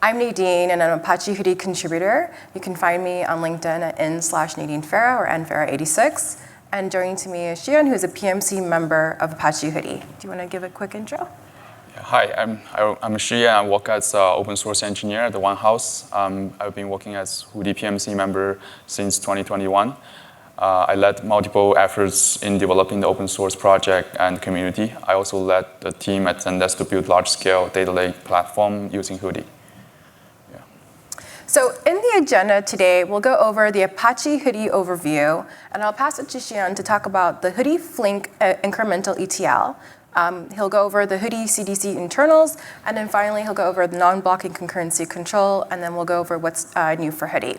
I'm Nadine, and I'm an Apache Hudi contributor. You can find me on LinkedIn at n/Nadine Farah or nfarah86. And joining to me is Xian, who's a PMC member of Apache Hudi. Do you want to give a quick intro? Hi, I'm Xian. I work as an open source engineer at the Onehouse. I've been working as Hudi PMC member since 2021. I led multiple efforts in developing the open source project and community. I also led the team at Attendees to build large-scale data lake platform using Hudi. So in the agenda today, we'll go over the Apache Hudi overview, and I'll pass it to Xian to talk about the Hudi Flink incremental ETL. He'll go over the Hudi CDC internals, and then finally he'll go over the non-blocking concurrency control, and then we'll go over what's new for Hudi.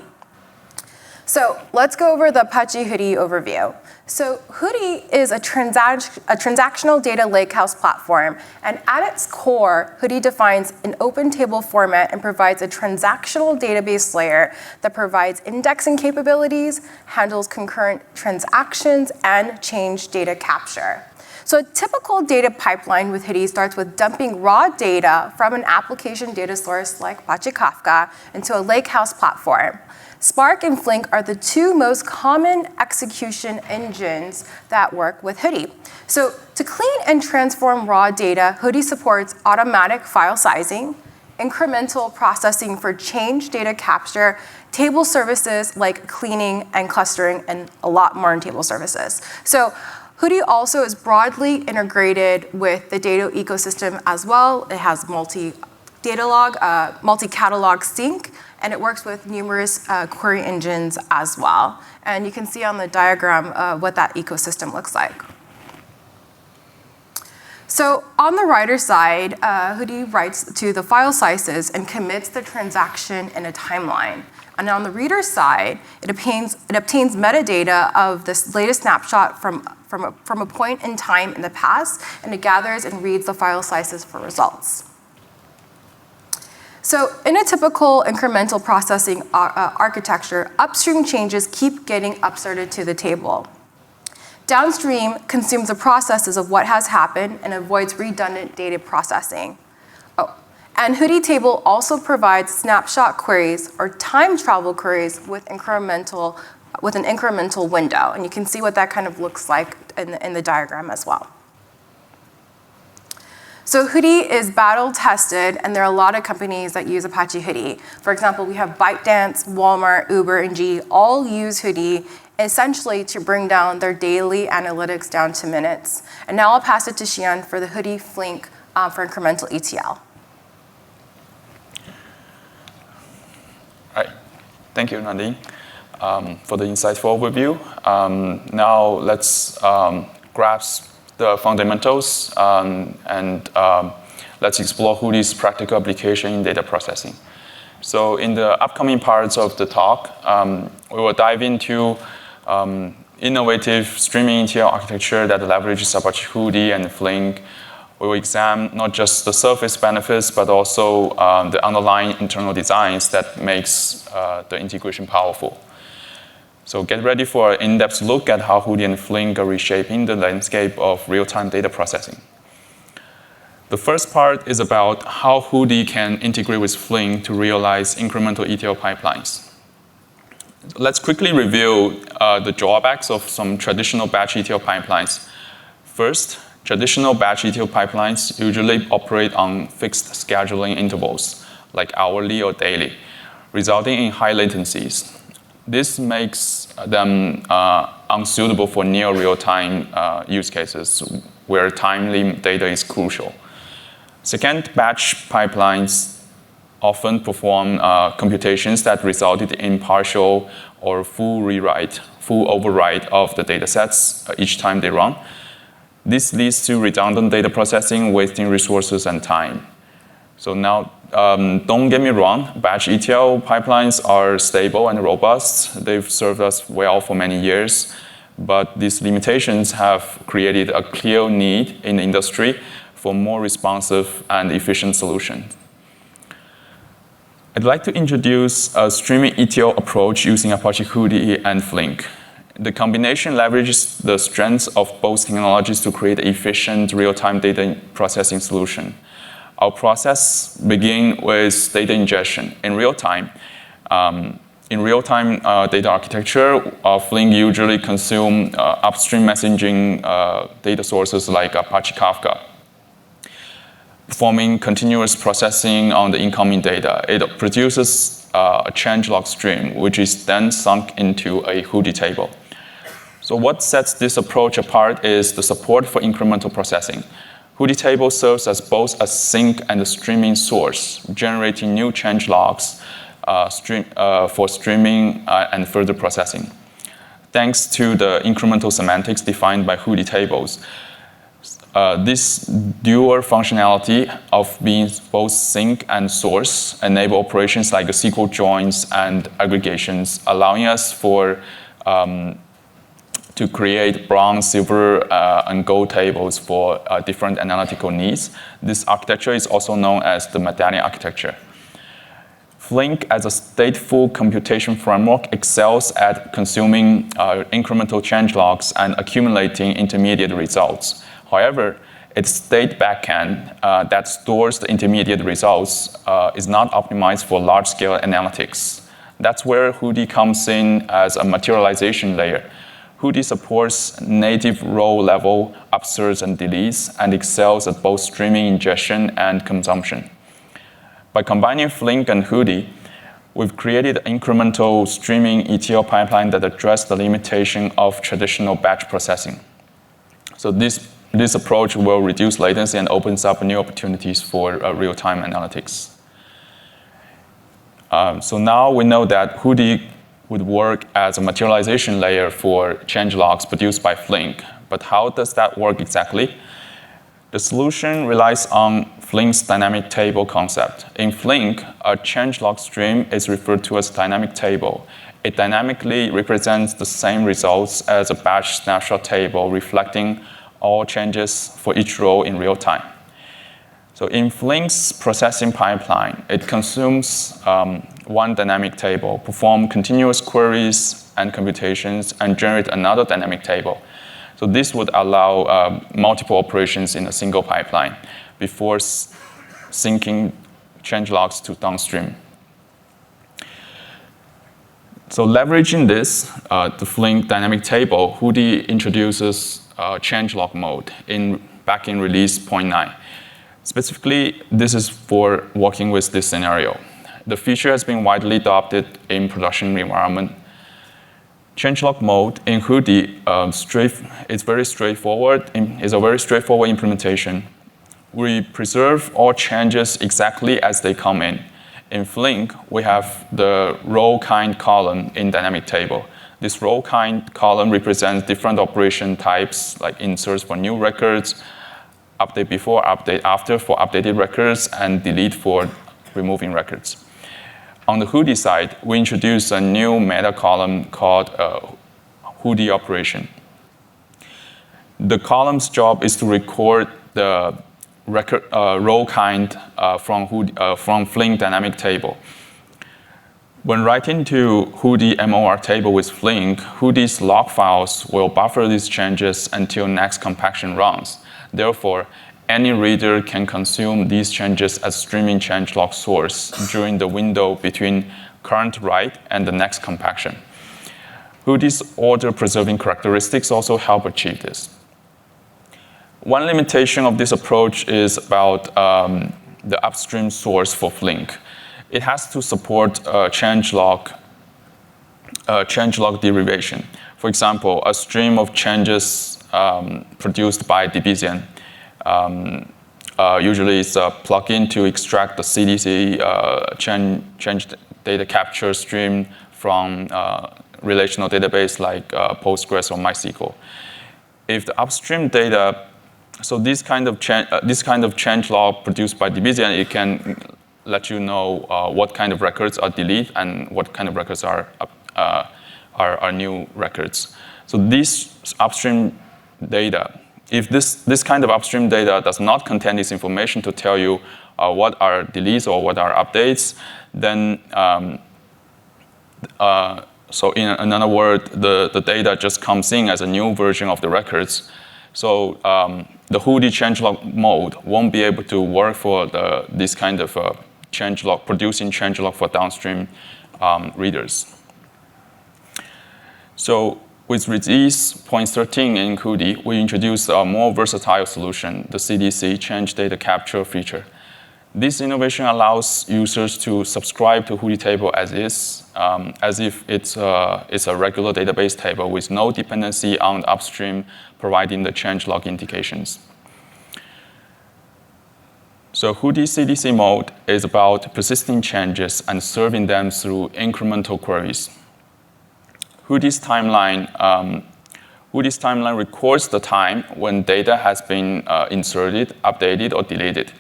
So let's go over the Apache Hudi overview. So Hudi is a transactional data lakehouse platform, and at its core, Hudi defines an open table format and provides a transactional database layer that provides indexing capabilities, handles concurrent transactions, and change data capture. So a typical data pipeline with Hudi starts with dumping raw data from an application data source like Apache Kafka into a lakehouse platform. Spark and Flink are the two most common execution engines that work with Hudi. So to clean and transform raw data, Hudi supports automatic file sizing, incremental processing for change data capture, table services like cleaning and clustering, and a lot more in table services. So Hudi also is broadly integrated with the data ecosystem as well. It has multi-catalog sync, and it works with numerous query engines as well. And you can see on the diagram what that ecosystem looks like. So on the writer side, Hudi writes to the file sizes and commits the transaction in a timeline. And on the reader side, it obtains metadata of this latest snapshot from a point in time in the past, and it gathers and reads the file sizes for results. So in a typical incremental processing architecture, upstream changes keep getting upserted to the table. Downstream consumes the processes of what has happened and avoids redundant data processing. And Hudi table also provides snapshot queries or time travel queries with an incremental window. And you can see what that kind of looks like in the diagram as well. So Hudi is battle tested, and there are a lot of companies that use Apache Hudi. For example, we have ByteDance, Walmart, Uber, and GE all use Hudi essentially to bring down their daily analytics down to minutes. And now I'll pass it to Xian for the Hudi Flink for incremental ETL. All right, thank you, Nadine, for the insightful overview. Now let's grasp the fundamentals and let's explore Hudi's practical application in data processing. So in the upcoming parts of the talk, we will dive into innovative streaming ETL architecture that leverages Apache Hudi and Flink. We will examine not just the surface benefits, but also the underlying internal designs that makes the integration powerful. So get ready for an in-depth look at how Hudi and Flink are reshaping the landscape of real-time data processing. The first part is about how Hudi can integrate with Flink to realize incremental ETL pipelines. Let's quickly review the drawbacks of some traditional batch ETL pipelines. First, traditional batch ETL pipelines usually operate on fixed scheduling intervals, like hourly or daily, resulting in high latencies. This makes them unsuitable for near real-time use cases where timely data is crucial. Second, batch pipelines often perform computations that resulted in partial or full overwrite of the data sets each time they run. This leads to redundant data processing, wasting resources and time. So now, don't get me wrong, batch ETL pipelines are stable and robust. They've served us well for many years, but these limitations have created a clear need in the industry for more responsive and efficient solutions. I'd like to introduce a streaming ETL approach using Apache Hudi and Flink. The combination leverages the strengths of both technologies to create an efficient real-time data processing solution. Our process begins with data ingestion. In real time data architecture, Flink usually consume upstream messaging data sources like Apache Kafka, performing continuous processing on the incoming data. It produces a changelog stream, which is then sunk into a Hudi table. So what sets this approach apart is the support for incremental processing. Hudi table serves as both a sink and a streaming source, generating new changelogs for streaming and further processing. Thanks to the incremental semantics defined by Hudi tables, this dual functionality of being both sink and source enable operations like SQL joins and aggregations, allowing us to create bronze, silver, and gold tables for different analytical needs. This architecture is also known as the medallion architecture. Flink, as a stateful computation framework, excels at consuming incremental changelogs and accumulating intermediate results. However, its state backend that stores the intermediate results is not optimized for large-scale analytics. That's where Hudi comes in as a materialization layer. Hudi supports native row-level upserts and deletes and excels at both streaming, ingestion, and consumption. By combining Flink and Hudi, we've created an incremental streaming ETL pipeline that addresses the limitation of traditional batch processing. So this approach will reduce latency and opens up new opportunities for real-time analytics. So now we know that Hudi would work as a materialization layer for changelogs produced by Flink. But how does that work exactly? The solution relies on Flink's dynamic table concept. In Flink, a changelog stream is referred to as dynamic table. It dynamically represents the same results as a batch snapshot table, reflecting all changes for each row in real time. So in Flink's processing pipeline, it consumes one dynamic table, perform continuous queries and computations, and generate another dynamic table. So this would allow multiple operations in a single pipeline before syncing changelogs to downstream. So leveraging this, the Flink dynamic table, Hudi introduces changelog mode back in release 0.9. Specifically, this is for working with this scenario. The feature has been widely adopted in production environment. Changelog mode in Hudi is very straightforward. It's a very straightforward implementation. We preserve all changes exactly as they come in. In Flink, we have the row kind column in dynamic table. This row kind column represents different operation types, like inserts for new records, update before, update after for updated records, and delete for removing records. On the Hudi side, we introduced a new meta column called Hudi operation. The column's job is to record the record row kind from Flink dynamic table. When writing to Hudi MOR table with Flink, Hudi's log files will buffer these changes until next compaction runs. Therefore, any reader can consume these changes as streaming changelog source during the window between current write and the next compaction. Hudi's order-preserving characteristics also help achieve this. One limitation of this approach is about the upstream source for Flink. It has to support changelog derivation. For example, a stream of changes produced by Debian usually is a plugin to extract the CDC change data capture stream from relational database like Postgres or MySQL. If the upstream data, so this kind of changelog produced by Debian, it can let you know what kind of records are deleted and what kind of records are new records. So this upstream data, if this kind of upstream data does not contain this information to tell you what are deletes or what are updates, then so in another word, the data just comes in as a new version of the records. So the Hudi changelog mode won't be able to work for this kind of changelog, producing changelog for downstream readers. So with release 0.13 in Hudi, we introduced a more versatile solution, the CDC, Change Data Capture feature. This innovation allows users to subscribe to Hudi table as is, as if it's a regular database table with no dependency on upstream providing the changelog indications. So Hudi CDC mode is about persisting changes and serving them through incremental queries. Hudi's timeline records the time when data has been inserted, updated, or deleted.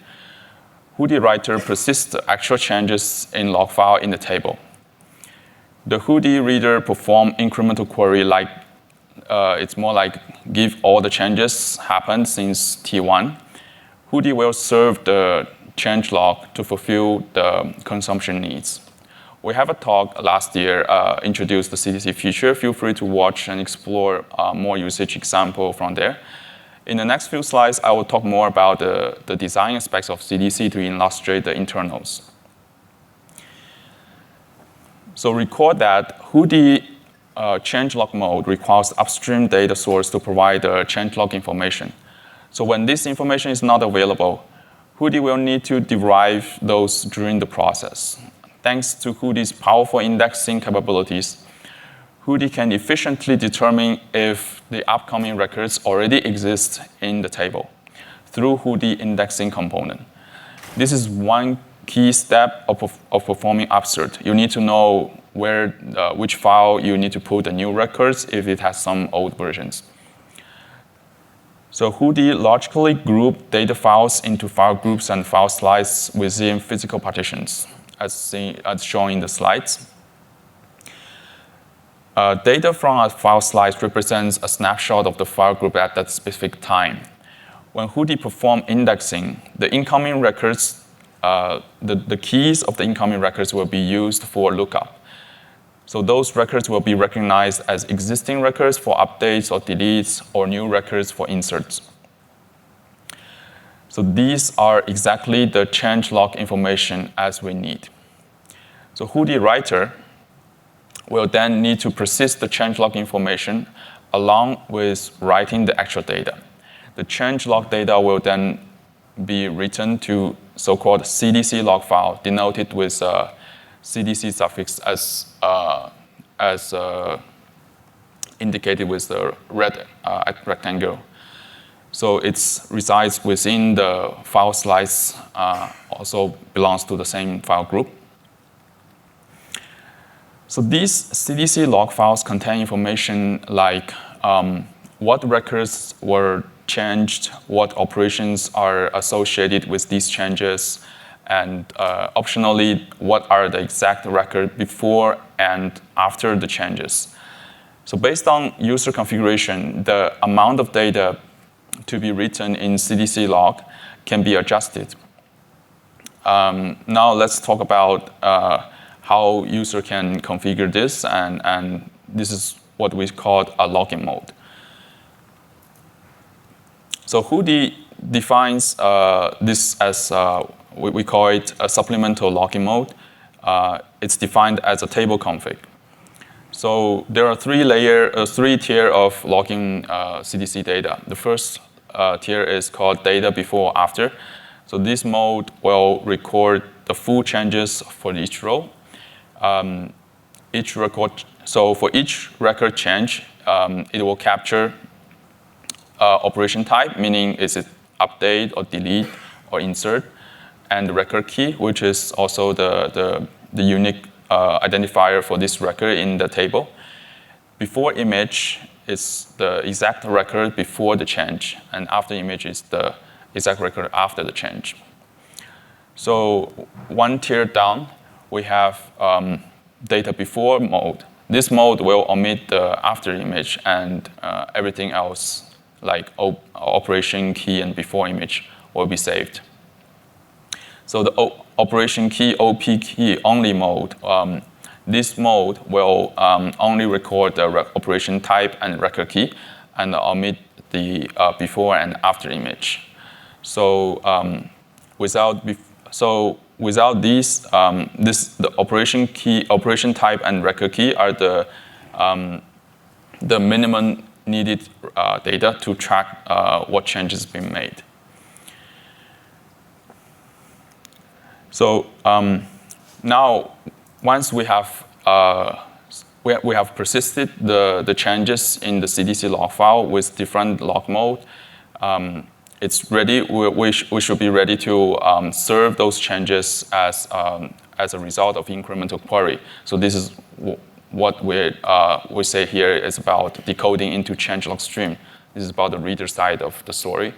Hudi writer persists the actual changes in log file in the table. The Hudi reader performs incremental query like it's more like give all the changes happened since T1. Hudi will serve the changelog to fulfill the consumption needs. We have a talk last year introduced the CDC feature. Feel free to watch and explore more usage example from there. In the next few slides, I will talk more about the design aspects of CDC to illustrate the internals. So recall that Hudi changelog mode requires upstream data source to provide the changelog information. So when this information is not available, Hudi will need to derive those during the process. Thanks to Hudi's powerful indexing capabilities, Hudi can efficiently determine if the upcoming records already exist in the table through Hudi indexing component. This is one key step of performing upsert. You need to know which file you need to put the new records if it has some old versions. So Hudi logically groups data files into file groups and file slices within physical partitions, as shown in the slides. Data from a file slice represents a snapshot of the file group at that specific time. When Hudi performs indexing, the incoming records, the keys of the incoming records will be used for lookup. So those records will be recognized as existing records for updates or deletes, or new records for inserts. So these are exactly the changelog information as we need. So Hudi writer will then need to persist the changelog information along with writing the actual data. The changelog data will then be written to so-called CDC log file, denoted with a CDC suffix as indicated with the red rectangle. So it resides within the file slice, also belongs to the same file group. So these CDC log files contain information like what records were changed, what operations are associated with these changes, and optionally, what are the exact records before and after the changes. So based on user configuration, the amount of data to be written in CDC log can be adjusted. Now let's talk about how user can configure this, and this is what we call a logging mode. So Hudi defines this as, we call it a supplemental logging mode. It's defined as a table config. So there are three tier of logging CDC data. The first tier is called data before after. So this mode will record the full changes for each row. So for each record change, it will capture operation type, meaning is it update or delete or insert, and the record key, which is also the unique identifier for this record in the table. Before image is the exact record before the change, and after image is the exact record after the change. So one tier down, we have data before mode. This mode will omit the after image and everything else, like operation key and before image, will be saved. So the operation key, OP key only mode, this mode will only record the operation type and record key and omit the before and after image. So without these, the operation key, operation type, and record key are the minimum needed data to track what changes have been made. So now, once we have persisted the changes in the CDC log file with different log mode, it's ready. We should be ready to serve those changes as a result of incremental query. So this is what we say here is about decoding into changelog stream. This is about the reader side of the story.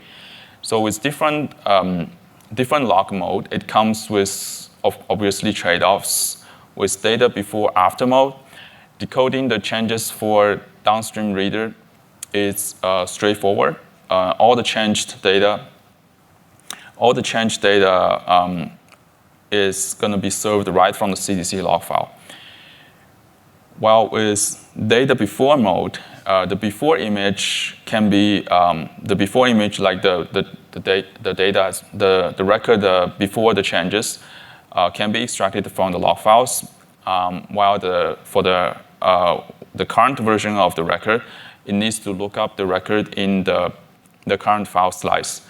So with different log mode, it comes with obviously trade-offs. With data before after mode, decoding the changes for downstream reader is straightforward. All the changed data is going to be served right from the CDC log file. While with data before mode, the before image can be the before image, like the data, the record before the changes, can be extracted from the log files. While for the current version of the record, it needs to look up the record in the current file slice.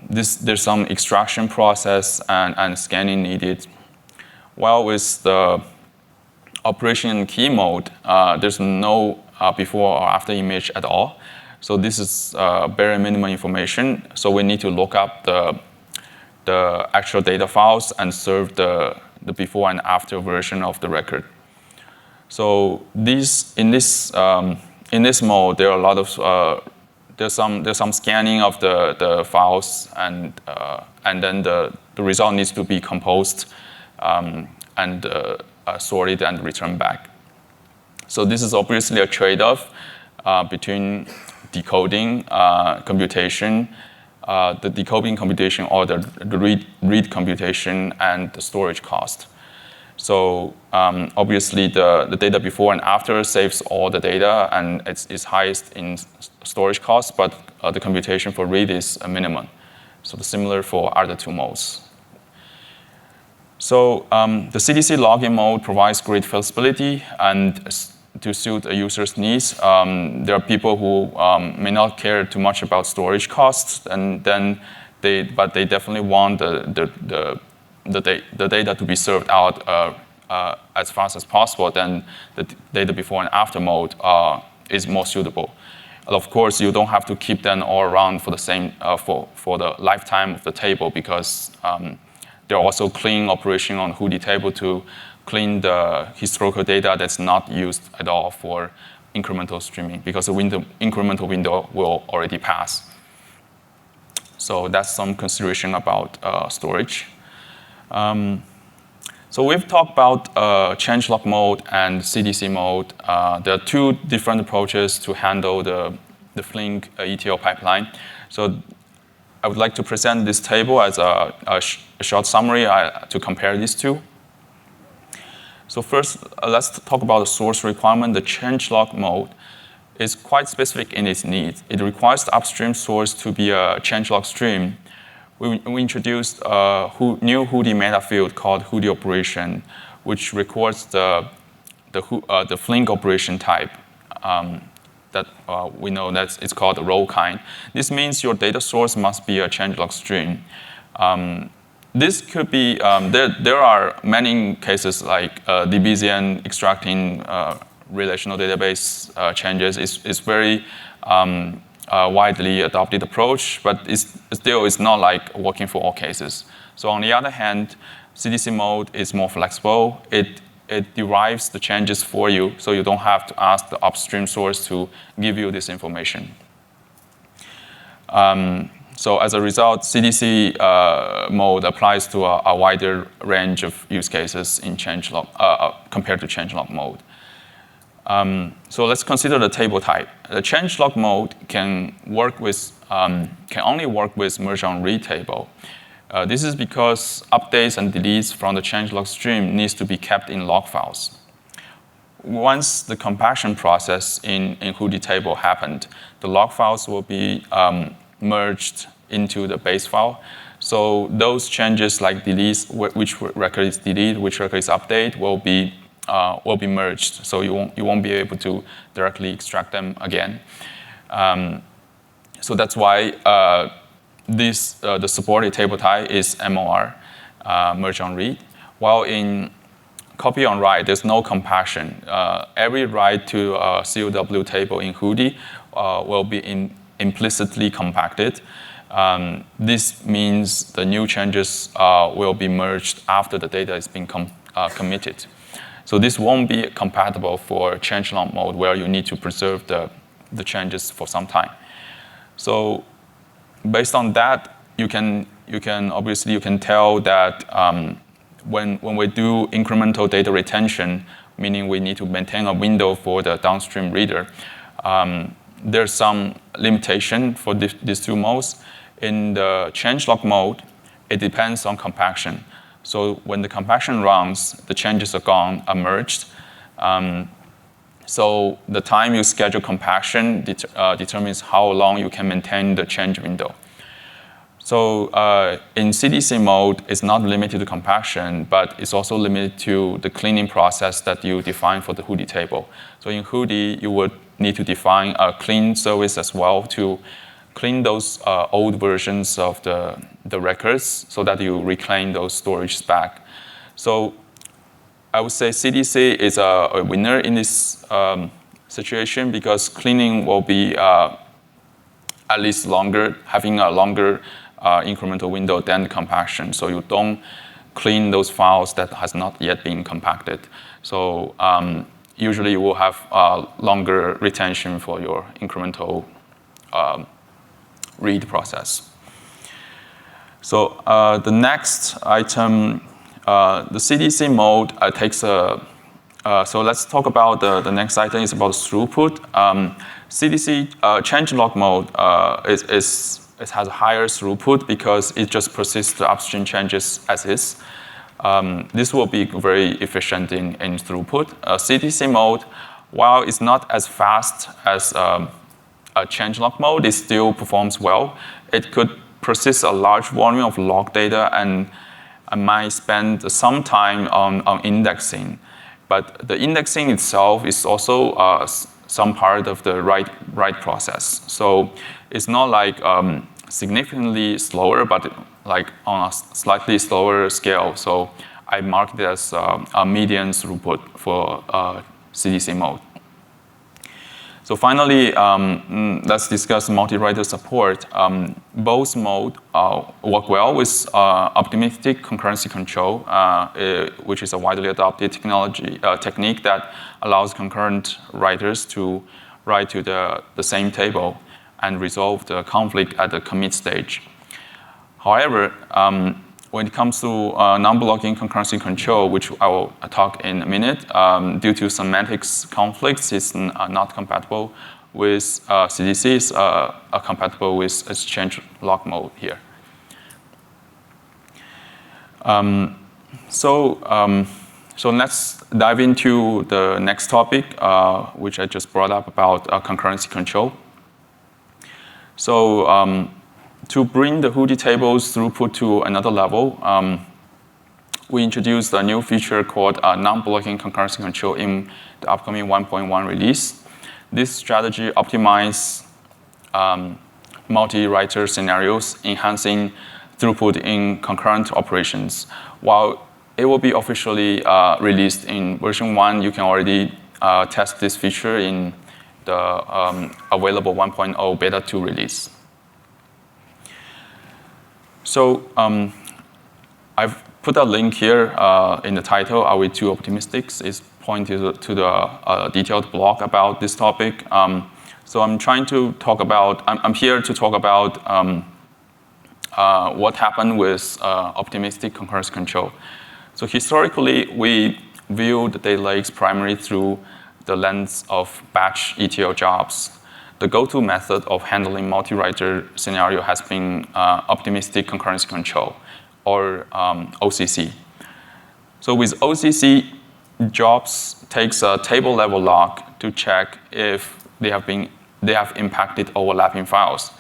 There's some extraction process and scanning needed. While with the operation key mode, there's no before or after image at all. So this is very minimum information. So we need to look up the actual data files and serve the before and after version of the record. So in this mode, there are a lot of there's some scanning of the files, and then the result needs to be composed and sorted and returned back. So this is obviously a trade-off between decoding computation, the decoding computation, or the read computation, and the storage cost. So obviously the data before and after saves all the data, and it's highest in storage cost, but the computation for read is a minimum. So similar for other two modes. So the CDC login mode provides great flexibility and to suit a user's needs. There are people who may not care too much about storage costs, but they definitely want the data to be served out as fast as possible. Then the data before and after mode is more suitable. Of course, you don't have to keep them all around for the same for the lifetime of the table, because there are also clean operation on Hudi table to clean the historical data that's not used at all for incremental streaming, because the incremental window will already pass. So that's some consideration about storage. So we've talked about changelog mode and CDC mode. There are two different approaches to handle the Flink ETL pipeline. So I would like to present this table as a short summary to compare these two. So first, let's talk about the source requirement. The changelog mode is quite specific in its needs. It requires the upstream source to be a changelog stream. We introduced a new Hudi meta field called Hudi operation, which records the Flink operation type that we know that it's called the row kind. This means your data source must be a changelog stream. This could be, there are many cases like DBZN extracting relational database changes. It's very widely adopted approach, but it's not like working for all cases. So on the other hand, CDC mode is more flexible. It derives the changes for you, so you don't have to ask the upstream source to give you this information. So as a result, CDC mode applies to a wider range of use cases in changelog compared to changelog mode. So let's consider the table type. The changelog mode can only work with merge on read table. This is because updates and deletes from the changelog stream needs to be kept in log files. once the compaction process in Hudi table happened, the log files will be merged into the base file. So those changes like deletes, which record is delete, which record is update, will be merged. So you won't be able to directly extract them again. So that's why the supported table type is MOR, merge on read. While in copy on write, there's no compaction. Every write to a COW table in Hudi will be implicitly compacted. This means the new changes will be merged after the data is being committed. So this won't be compatible for changelog mode where you need to preserve the changes for some time. So based on that, you can tell that when we do incremental data retention, meaning we need to maintain a window for the downstream reader, there's some limitation for these two modes. In the changelog mode, it depends on compaction. So when the compaction runs, the changes are merged. So the time you schedule compaction determines how long you can maintain the change window. So in CDC mode, it's not limited to compaction, but it's also limited to the cleaning process that you define for the Hudi table. So in Hudi, you would need to define a clean service as well to clean those old versions of the records so that you reclaim those storage back. So I would say CDC is a winner in this situation because cleaning will be at least longer, having a longer incremental window than the compaction. So you don't clean those files that has not yet been compacted. So usually you will have longer retention for your incremental read process. So the next item, the CDC mode takes a, so let's talk about the next item is about throughput. CDC changelog mode it has a higher throughput because it just persists the upstream changes as is. This will be very efficient in throughput. CDC mode, while it's not as fast as a changelog mode, it still performs well. It could persist a large volume of log data and I might spend some time on indexing. But the indexing itself is also some part of the write process. So it's not like significantly slower, but like on a slightly slower scale. So I mark it as a median throughput for CDC mode. So finally, let's discuss multi-writer support. Both modes work well with optimistic concurrency control, which is a widely adopted technique that allows concurrent writers to write to the same table and resolve the conflict at the commit stage. However, when it comes to non-blocking concurrency control, which I will talk in a minute, due to semantics conflicts, it's not compatible with CDC. It's compatible with exchange log mode here. So let's dive into the next topic, which I just brought up about concurrency control. So to bring the Hudi tables throughput to another level, we introduced a new feature called non-blocking concurrency control in the upcoming 1.1 release. This strategy optimizes multi-writer scenarios, enhancing throughput in concurrent operations. While it will be officially released in version 1, you can already test this feature in the available 1.0 beta 2 release. So I've put a link here in the title, Are We Too Optimistic? It's pointed to the detailed blog about this topic. So I'm trying to talk about, I'm here to talk about what happened with optimistic concurrency control. So historically, we viewed the data lakes primarily through the lens of batch ETL jobs. The go-to method of handling multi-writer scenario has been optimistic concurrency control, or OCC. So with OCC, jobs takes a table level log to check if they have impacted overlapping files.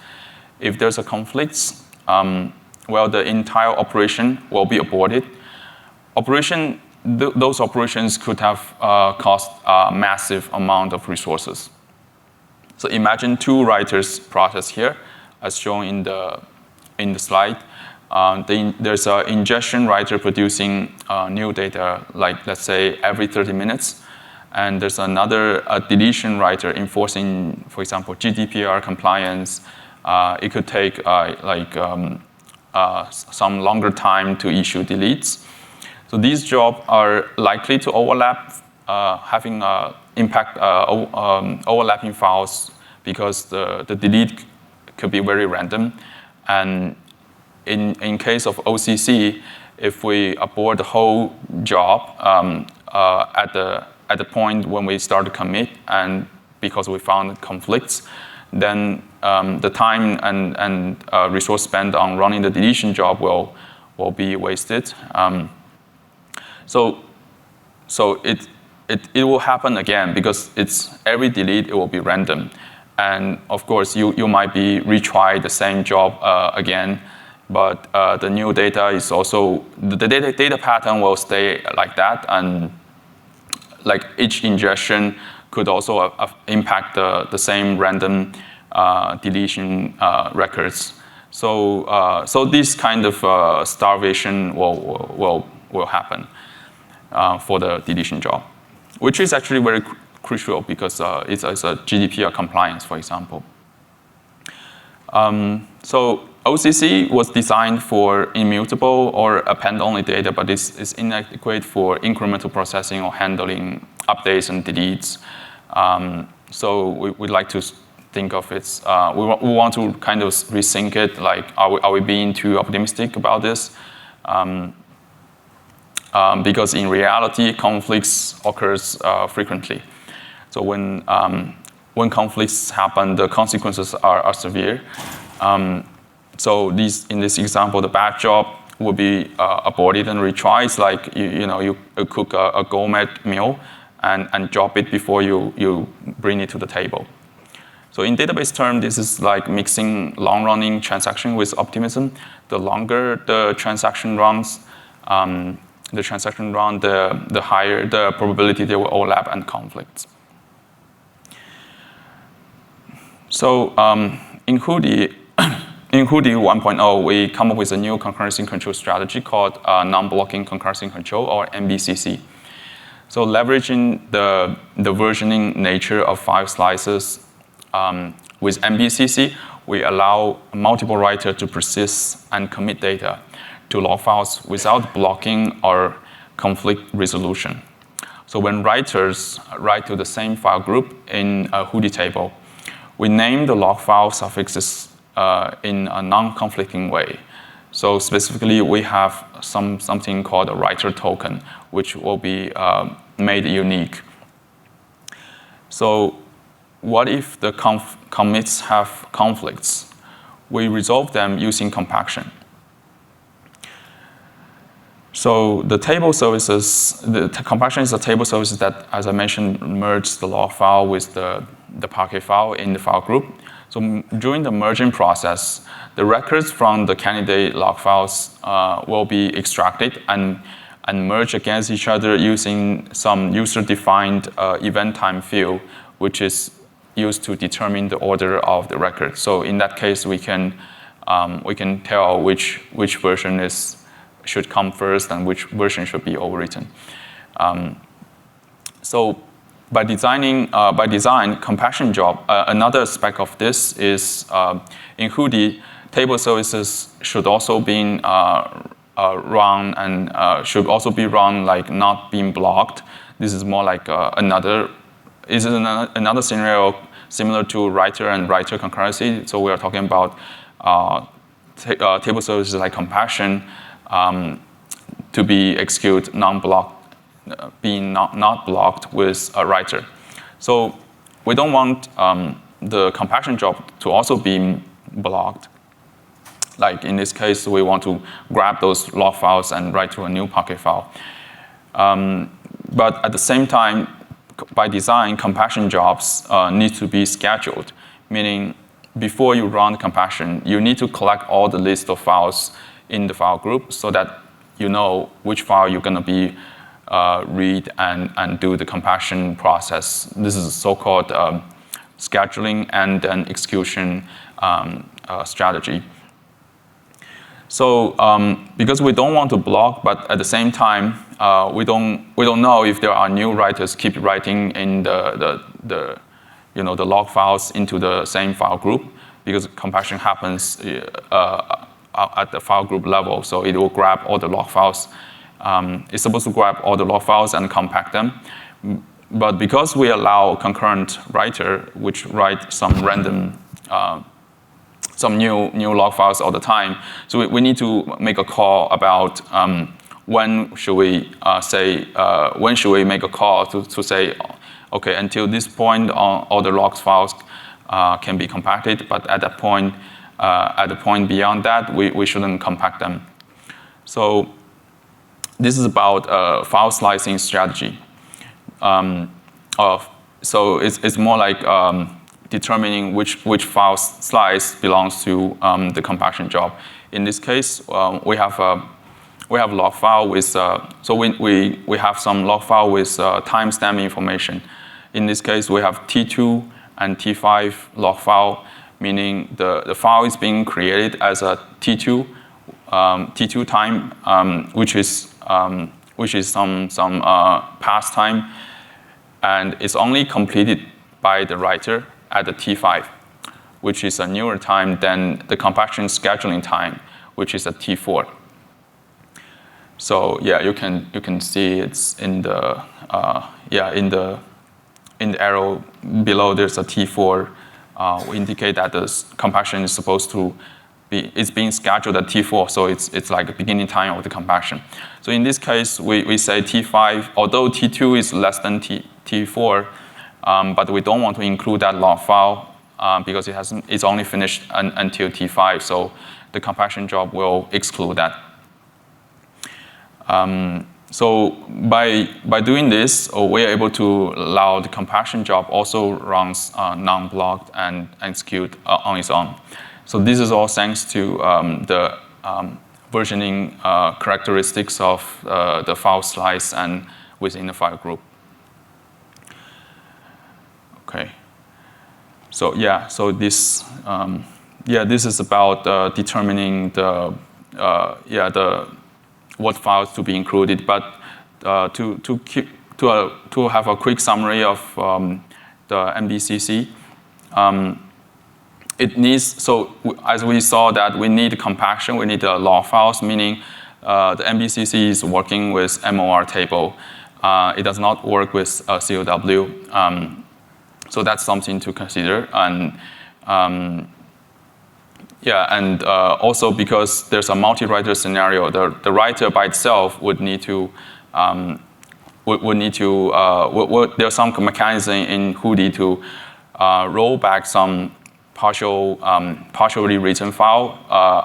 If there's a conflict, well, the entire operation will be aborted. Those operations could have cost a massive amount of resources. So imagine 2 writers process here, as shown in the slide. There's an ingestion writer producing new data, like let's say every 30 minutes. And there's another deletion writer enforcing, for example, GDPR compliance. It could take some longer time to issue deletes. So these jobs are likely to overlap, having impact overlapping files because the delete could be very random. And in case of OCC, if we abort the whole job at the point when we start to commit, and because we found conflicts, then the time and resource spent on running the deletion job will be wasted. So it will happen again because it's every delete, it will be random. And of course, you might be retry the same job again, but the new data is also, the data pattern will stay like that, and like each ingestion could also impact the same random deletion records. So this kind of starvation will happen for the deletion job, which is actually very crucial because it's a GDPR compliance, for example. So OCC was designed for immutable or append-only data, but is inadequate for incremental processing or handling updates and deletes. So we'd like to think of it, we want to kind of rethink it, like are we being too optimistic about this? Because in reality, conflicts occurs frequently. So when conflicts happen, the consequences are severe. So in this example, the bad job will be aborted and retries. It's like you cook a gourmet meal and drop it before you bring it to the table. So in database term, this is like mixing long-running transaction with optimism. The longer the transaction runs, the higher the probability there will overlap and conflicts. So in Hudi 1.0, we come up with a new concurrency control strategy called non-blocking concurrency control, or NBCC. So leveraging the versioning nature of file slices, with NBCC, we allow multiple writers to persist and commit data to log files without blocking or conflict resolution. So when writers write to the same file group in a Hudi table, we name the log file suffixes in a non-conflicting way. So specifically, we have something called a writer token, which will be made unique. So what if the commits have conflicts? We resolve them using compaction. So the table services, compaction is a table services that, as I mentioned, merge the log file with the Parquet file in the file group. So during the merging process, the records from the candidate log files will be extracted and merge against each other using some user-defined event time field, which is used to determine the order of the record. So in that case, we can tell which version should come first and which version should be overwritten. So by design, compaction job, another aspect of this is in Hudi, table services should also be run and should also be run like not being blocked. This is more like another scenario similar to writer and writer concurrency. So we are talking about table services like compaction to be executed non-blocked, being not blocked with a writer. So we don't want the compaction job to also be blocked. Like in this case, we want to grab those log files and write to a new Parquet file. but at the same time, by design, compaction jobs need to be scheduled, meaning before you run compaction, you need to collect all the list of files in the file group so that you know which file you're going to be read and do the compaction process. This is so-called scheduling and then execution strategy. So because we don't want to block, but at the same time, we don't know if there are new writers keep writing in the log files into the same file group, because compaction happens at the file group level. So it will grab all the log files. It's supposed to grab all the log files and compact them. But because we allow concurrent writer, which write some random some new log files all the time. So we need to make a call about when should we make a call to say, okay, until this point, all the log files can be compacted, but at that point, at the point beyond that, we shouldn't compact them. So this is about file slicing strategy. So it's more like determining which file slice belongs to the compaction job. In this case, we have log file with so we have some log file with timestamp information. In this case, we have T2 and T5 log file, meaning the file is being created as a T2 time, which is some past time, and it's only completed by the writer at the T5, which is a newer time than the compaction scheduling time, which is a T4. So yeah, you can see it's in the in the arrow below. There's a T4. We indicate that the compaction is supposed to be, it's being scheduled at T4, so it's like the beginning time of the compaction. So in this case, we say T5, although T2 is less than T4, but we don't want to include that log file because it's only finished until T5, so the compaction job will exclude that. So by doing this, we're able to allow the compaction job also runs non-blocked and execute on its own. So this is all thanks to the versioning characteristics of the file slice and within the file group. Okay. So yeah, so this this is about determining the what files to be included. But to have a quick summary of the NBCC, it needs, so as we saw that we need compaction, we need the log files, meaning the NBCC is working with MOR table. It does not work with COW. So that's something to consider. And also because there's a multi-writer scenario, the writer by itself would need to there's some mechanism in Hudi to roll back some partially written file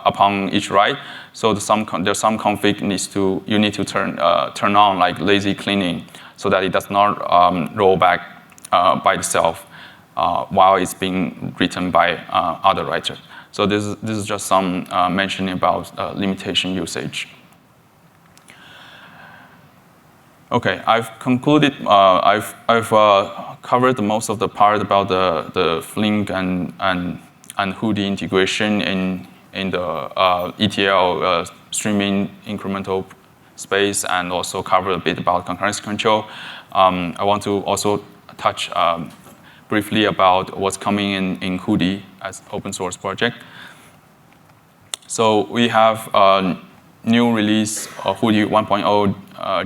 upon each write. So there's some config you need to turn on like lazy cleaning so that it does not roll back by itself while it's being written by other writers. So this is just some mentioning about limitation usage. Okay, I've concluded. I've covered most of the part about the Flink and Hudi integration in the ETL streaming incremental space, and also cover a bit about concurrency control. I want to also touch briefly about what's coming in Hudi as open source project. So we have a new release of Hudi 1.0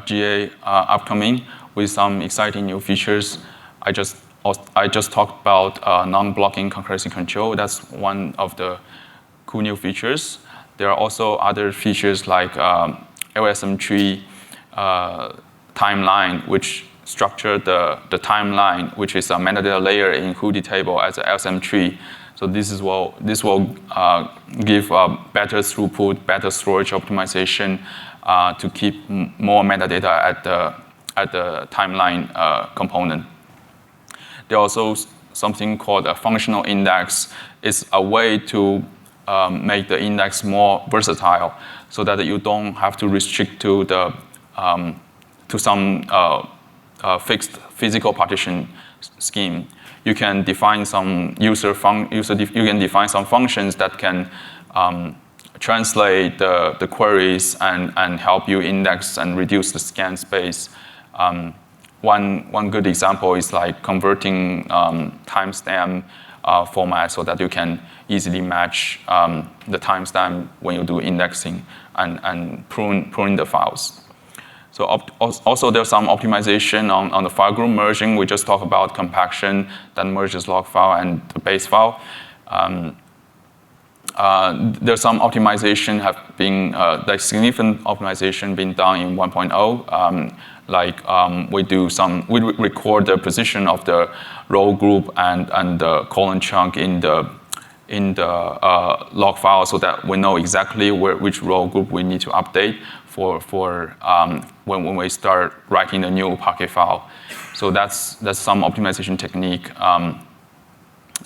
GA upcoming with some exciting new features. I just talked about non-blocking concurrency control. That's one of the cool new features. There are also other features like LSM tree timeline, which structure the timeline, which is a metadata layer in Hudi table as a LSM tree. So this will give better throughput, better storage optimization to keep more metadata at the timeline component. There also something called a functional index. It's a way to make the index more versatile, so that you don't have to restrict to the to some fixed physical partition scheme. You can define some you can define some functions that can translate the queries and help you index and reduce the scan space. One good example is like converting timestamp format so that you can easily match the timestamp when you do indexing and prune the files. So also there's some optimization on the file group merging. We just talked about compaction that merges log file and the base file. There's some optimization have been, like significant optimization being done in 1.0. We record the position of the row group and the column chunk in the log file, so that we know exactly which row group we need to update for when we start writing the new Apache file. So that's some optimization technique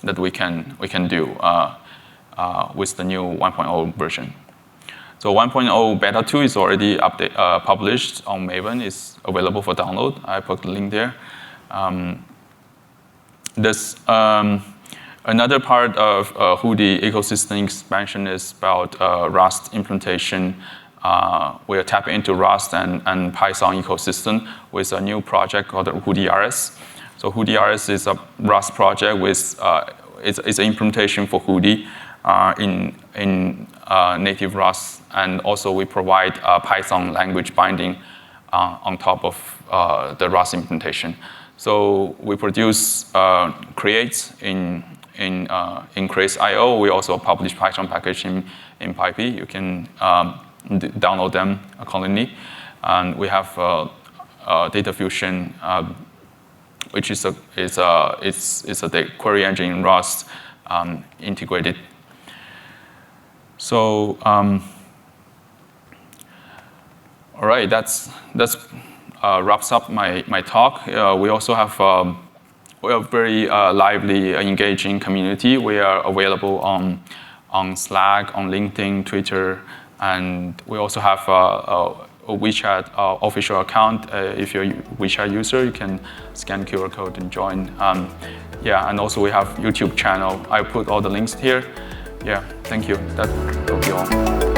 that we can do with the new 1.0 version. So 1.0 beta 2 is already published on Maven. It's available for download. I put the link there. There's another part of Hudi ecosystem expansion is about Rust implementation. We are tapping into Rust and Python ecosystem with a new project called Hudi RS. So Hudi RS is a Rust project with it's an implementation for Hudi in native Rust, and also we provide Python language binding on top of the Rust implementation. So we produce creates in Craze.io. We also publish Python package in PyPy. You can download them accordingly. And we have Data Fusion, which is a query engine in Rust integrated. So all right, that's wraps up my talk. We also have we are very lively, engaging community. We are available on Slack, on LinkedIn, Twitter, and we also have a WeChat official account. If you're a WeChat user, you can scan QR code and join. Yeah, and also we have YouTube channel. I put all the links here. Yeah, thank you. That will be all.